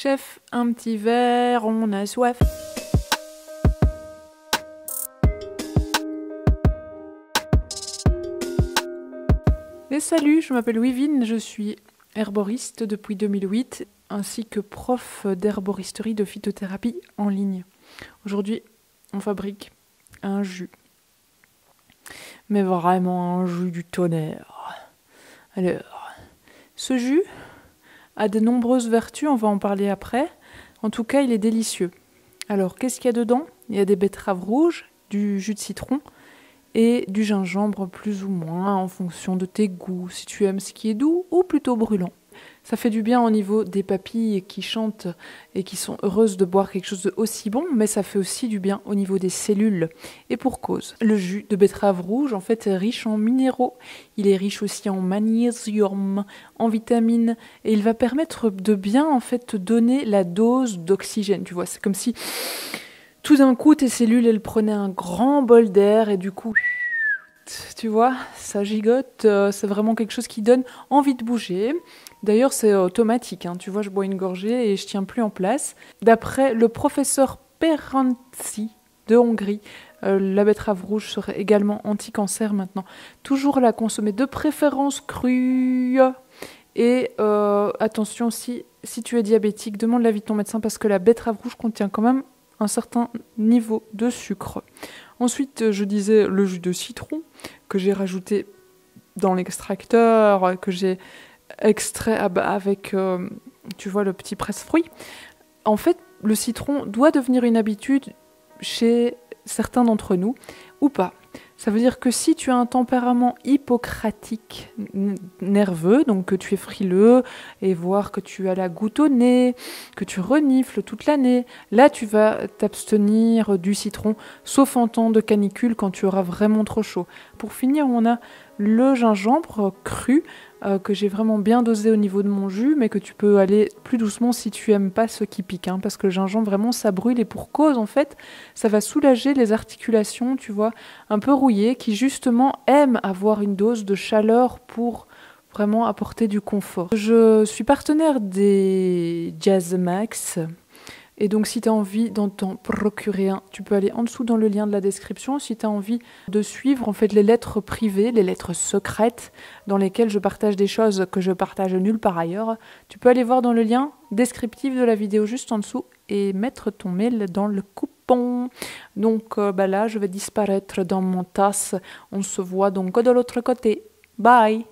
Chef, un petit verre, on a soif. Et salut, je m'appelle Wivine, je suis herboriste depuis 2008, ainsi que prof d'herboristerie de phytothérapie en ligne. Aujourd'hui, on fabrique un jus. Mais vraiment un jus du tonnerre. Alors, ce jus a de nombreuses vertus, on va en parler après. En tout cas, il est délicieux. Alors, qu'est-ce qu'il y a dedans? Il y a des betteraves rouges, du jus de citron et du gingembre plus ou moins en fonction de tes goûts, si tu aimes ce qui est doux ou plutôt brûlant. Ça fait du bien au niveau des papilles qui chantent et qui sont heureuses de boire quelque chose de aussi bon, mais ça fait aussi du bien au niveau des cellules. Et pour cause, le jus de betterave rouge en fait est riche en minéraux, il est riche aussi en magnésium, en vitamines, et il va permettre de bien en fait te donner la dose d'oxygène. Tu vois, c'est comme si tout d'un coup tes cellules elles prenaient un grand bol d'air et du coup tu vois, ça gigote, c'est vraiment quelque chose qui donne envie de bouger. D'ailleurs, c'est automatique, hein. Tu vois, je bois une gorgée et je tiens plus en place. D'après le professeur Peranci de Hongrie, la betterave rouge serait également anti-cancer maintenant. Toujours la consommer, de préférence crue. Et attention, si tu es diabétique, demande l'avis de ton médecin parce que la betterave rouge contient quand même un certain niveau de sucre. Ensuite, je disais le jus de citron que j'ai rajouté dans l'extracteur, que j'ai extrait avec, tu vois, le petit presse-fruits. En fait, le citron doit devenir une habitude chez certains d'entre nous, ou pas. Ça veut dire que si tu as un tempérament hippocratique nerveux, donc que tu es frileux, et voire que tu as la goutte au nez, que tu renifles toute l'année, là tu vas t'abstenir du citron, sauf en temps de canicule quand tu auras vraiment trop chaud. Pour finir, on a le gingembre cru, que j'ai vraiment bien dosé au niveau de mon jus, mais que tu peux aller plus doucement si tu aimes pas ce qui pique, hein, parce que le gingembre vraiment ça brûle et pour cause en fait, ça va soulager les articulations, tu vois, un peu rouillées, qui justement aiment avoir une dose de chaleur pour vraiment apporter du confort. Je suis partenaire des Jazz Max. Et donc si tu as envie d'en procurer un, tu peux aller en dessous dans le lien de la description. Si tu as envie de suivre en fait les lettres privées, les lettres secrètes dans lesquelles je partage des choses que je partage nulle part ailleurs, tu peux aller voir dans le lien descriptif de la vidéo juste en dessous et mettre ton mail dans le coupon. Donc là, je vais disparaître dans mon tasse. On se voit donc de l'autre côté. Bye!